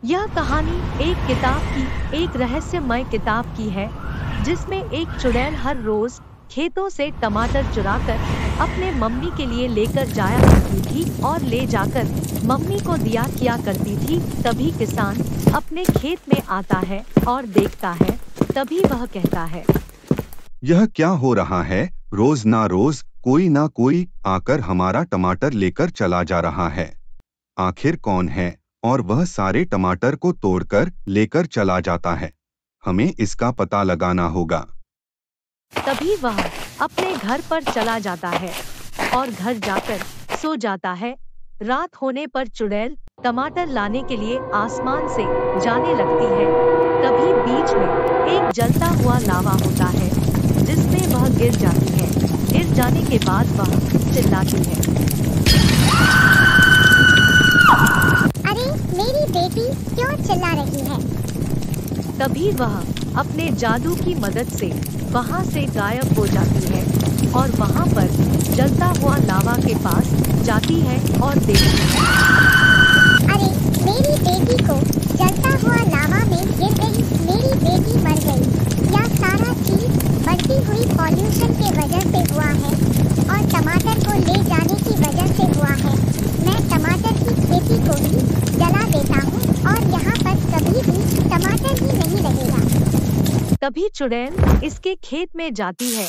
यह कहानी एक किताब की, एक रहस्यमय किताब की है, जिसमें एक चुड़ैल हर रोज खेतों से टमाटर चुराकर अपने मम्मी के लिए लेकर जाया करती थी और ले जाकर मम्मी को दिया किया करती थी। तभी किसान अपने खेत में आता है और देखता है, तभी वह कहता है, यह क्या हो रहा है? रोज कोई ना कोई आकर हमारा टमाटर लेकर चला जा रहा है। आखिर कौन है और वह सारे टमाटर को तोड़कर लेकर चला जाता है? हमें इसका पता लगाना होगा। तभी वह अपने घर पर चला जाता है और घर जाकर सो जाता है। रात होने पर चुड़ैल टमाटर लाने के लिए आसमान से जाने लगती है। तभी बीच में एक जलता हुआ लावा होता है, जिसमें वह गिर जाती है। गिर जाने के बाद वह चिल्लाती है, अरे मेरी बेटी क्यों चिल्ला रही है? तभी वह अपने जादू की मदद से वहां से गायब हो जाती है और वहां पर जलता हुआ लावा के पास जाती है और देखती है। अरे मेरी बेटी को जलता हुआ लावा में गिर गई, मेरी बेटी मर गई। यह सारा चीज बढ़ती हुई पॉल्यूशन के वजह से हुआ है और टमाटर को ले जाने की वजह से हुआ है। मैं टमाटर की खेती को ही जला देता हूँ और यहाँ पर कभी भी टमाटर ही नहीं लगेगा। तभी चुड़ैल इसके खेत में जाती है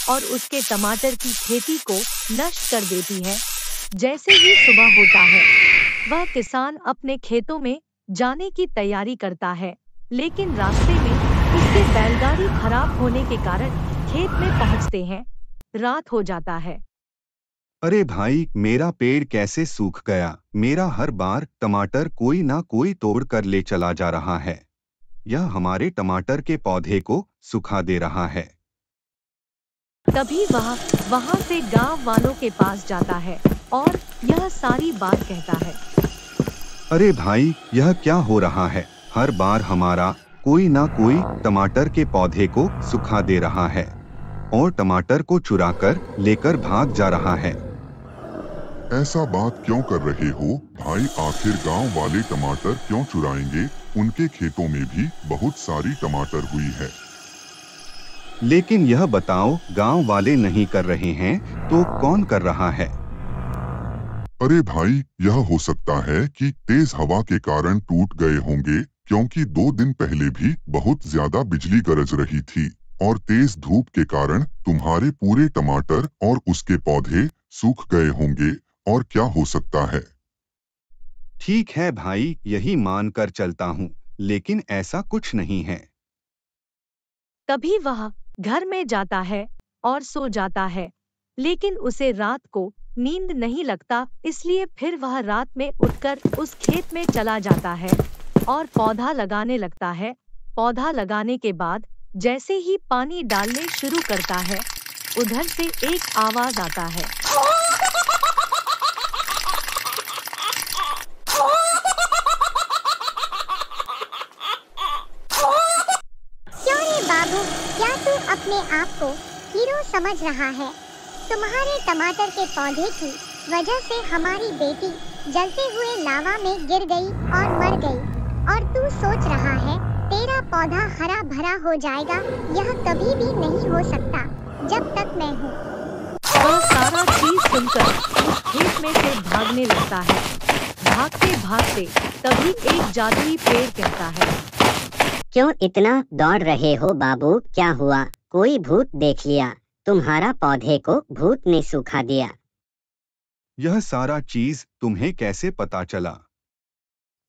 और उसके टमाटर की खेती को नष्ट कर देती है। जैसे ही सुबह होता है, वह किसान अपने खेतों में जाने की तैयारी करता है, लेकिन रास्ते में उसकी बैलगाड़ी खराब होने के कारण खेत में पहुंचते हैं। रात हो जाता है। अरे भाई, मेरा पेड़ कैसे सूख गया? मेरा हर बार टमाटर कोई ना कोई तोड़ कर ले चला जा रहा है। यह हमारे टमाटर के पौधे को सुखा दे रहा है। तभी वह वहां से गांव वालों के पास जाता है और यह सारी बात कहता है। अरे भाई, यह क्या हो रहा है? हर बार हमारा कोई ना कोई टमाटर के पौधे को सुखा दे रहा है और टमाटर को चुराकर लेकर भाग जा रहा है। ऐसा बात क्यों कर रहे हो भाई? आखिर गांव वाले टमाटर क्यों चुराएंगे? उनके खेतों में भी बहुत सारी टमाटर हुई है। लेकिन यह बताओ, गांव वाले नहीं कर रहे हैं तो कौन कर रहा है? अरे भाई, यह हो सकता है कि तेज हवा के कारण टूट गए होंगे, क्योंकि 2 दिन पहले भी बहुत ज्यादा बिजली गरज रही थी और तेज धूप के कारण तुम्हारे पूरे टमाटर और उसके पौधे सूख गए होंगे। और क्या हो सकता है? ठीक है भाई, यही मान कर चलता हूँ, लेकिन ऐसा कुछ नहीं है। तभी वह घर में जाता है और सो जाता है, लेकिन उसे रात को नींद नहीं लगता, इसलिए फिर वह रात में उठकर उस खेत में चला जाता है और पौधा लगाने लगता है। पौधा लगाने के बाद जैसे ही पानी डालने शुरू करता है, उधर से एक आवाज आता है। क्यों रे बाबू, क्या तू अपने आप को हीरो समझ रहा है? तुम्हारे टमाटर के पौधे की वजह से हमारी बेटी जलते हुए लावा में गिर गई और मर गई, और तू सोच रहा है तेरा पौधा हरा भरा हो जाएगा। यह कभी भी नहीं हो सकता जब तक मैं हूँ। वह सारा चीज सुनकर उस खेत में से भागने लगता है। भागते भागते तभी एक जादुई पेड़ कहता है, क्यों इतना दौड़ रहे हो बाबू? क्या हुआ? कोई भूत देख लिया? तुम्हारा पौधे को भूत ने सूखा दिया? यह सारा चीज तुम्हें कैसे पता चला?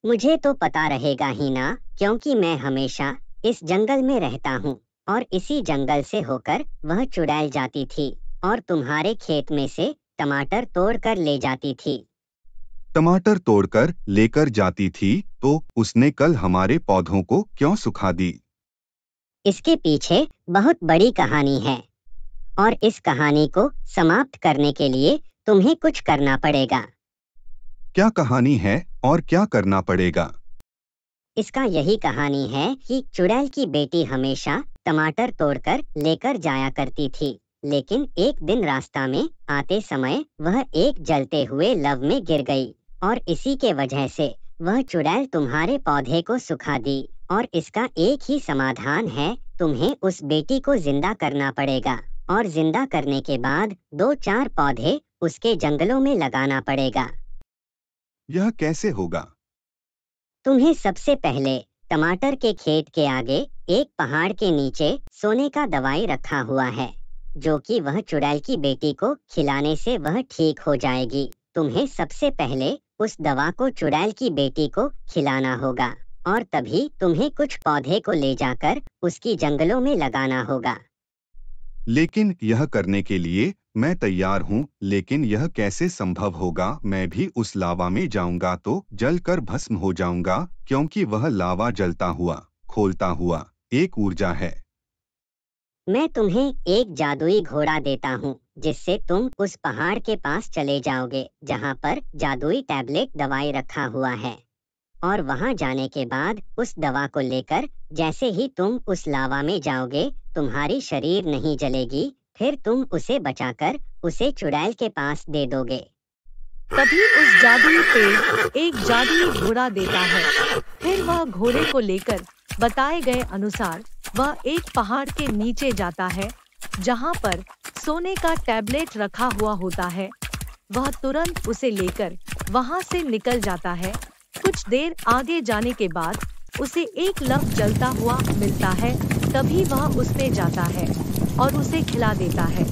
मुझे तो पता रहेगा ही ना, क्योंकि मैं हमेशा इस जंगल में रहता हूँ और इसी जंगल से होकर वह चुड़ैल जाती थी और तुम्हारे खेत में से टमाटर तोड़ कर ले जाती थी। टमाटर तोड़कर लेकर जाती थी तो उसने कल हमारे पौधों को क्यों सुखा दी? इसके पीछे बहुत बड़ी कहानी है और इस कहानी को समाप्त करने के लिए तुम्हें कुछ करना पड़ेगा। क्या कहानी है और क्या करना पड़ेगा? इसका यही कहानी है कि चुड़ैल की बेटी हमेशा टमाटर तोड़कर लेकर जाया करती थी, लेकिन एक दिन रास्ता में आते समय वह एक जलते हुए लव में गिर गई और इसी के वजह से वह चुड़ैल तुम्हारे पौधे को सुखा दी और इसका एक ही समाधान है, तुम्हें उस बेटी को जिंदा करना पड़ेगा और जिंदा करने के बाद 2-4 पौधे उसके जंगलों में लगाना पड़ेगा। यह कैसे होगा? तुम्हें सबसे पहले टमाटर के खेत के आगे एक पहाड़ के नीचे सोने का दवाई रखा हुआ है, जो कि वह चुड़ैल की बेटी को खिलाने से वह ठीक हो जाएगी। तुम्हें सबसे पहले उस दवा को चुड़ैल की बेटी को खिलाना होगा और तभी तुम्हें कुछ पौधे को ले जाकर उसकी जंगलों में लगाना होगा। लेकिन यह करने के लिए मैं तैयार हूँ, लेकिन यह कैसे संभव होगा? मैं भी उस लावा में जाऊंगा तो जलकर भस्म हो जाऊंगा, क्योंकि वह लावा जलता हुआ, खोलता हुआ एक ऊर्जा है। मैं तुम्हें एक जादुई घोड़ा देता हूँ, जिससे तुम उस पहाड़ के पास चले जाओगे जहाँ पर जादुई टैबलेट दवाई रखा हुआ है, और वहाँ जाने के बाद उस दवा को लेकर जैसे ही तुम उस लावा में जाओगे, तुम्हारी शरीर नहीं जलेगी, फिर तुम उसे बचाकर उसे चुड़ैल के पास दे दोगे। तभी उस जादुई पेड़ एक जादुई घोड़ा देता है। फिर वह घोड़े को लेकर बताए गए अनुसार वह एक पहाड़ के नीचे जाता है, जहाँ पर सोने का टैबलेट रखा हुआ होता है। वह तुरंत उसे लेकर वहाँ से निकल जाता है। कुछ देर आगे जाने के बाद उसे एक लव जलता हुआ मिलता है। तभी वह उसमें जाता है और उसे खिला देता है।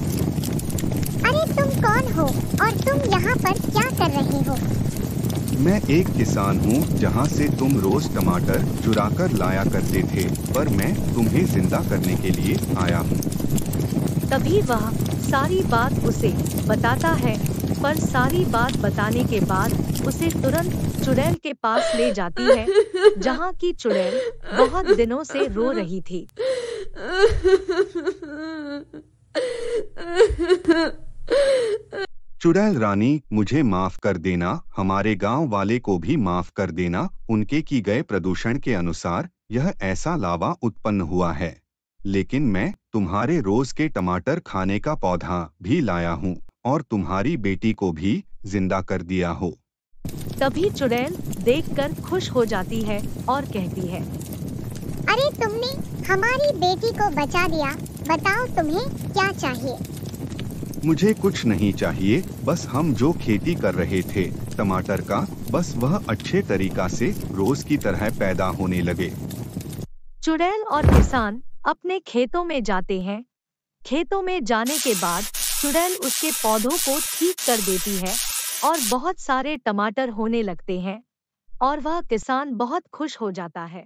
अरे तुम कौन हो और तुम यहाँ पर क्या कर रहे हो? मैं एक किसान हूँ, जहाँ से तुम रोज टमाटर चुराकर लाया करते थे, पर मैं तुम्हें जिंदा करने के लिए आया हूँ। तभी वह सारी बात उसे बताता है, पर सारी बात बताने के बाद उसे तुरंत चुड़ैल के पास ले जाती है, जहाँ की चुड़ैल बहुत दिनों से रो रही थी। चुड़ैल रानी, मुझे माफ कर देना, हमारे गांव वाले को भी माफ कर देना। उनके की गए प्रदूषण के अनुसार यह ऐसा लावा उत्पन्न हुआ है, लेकिन मैं तुम्हारे रोज के टमाटर खाने का पौधा भी लाया हूँ और तुम्हारी बेटी को भी जिंदा कर दिया हो। तभी चुड़ैल देखकर खुश हो जाती है और कहती है, अरे तुमने हमारी बेटी को बचा दिया, बताओ तुम्हें क्या चाहिए? मुझे कुछ नहीं चाहिए, बस हम जो खेती कर रहे थे टमाटर का, बस वह अच्छे तरीका से रोज की तरह पैदा होने लगे। चुड़ैल और किसान अपने खेतों में जाते हैं। खेतों में जाने के बाद चुड़ैल उसके पौधों को ठीक कर देती है और बहुत सारे टमाटर होने लगते हैं और वह किसान बहुत खुश हो जाता है।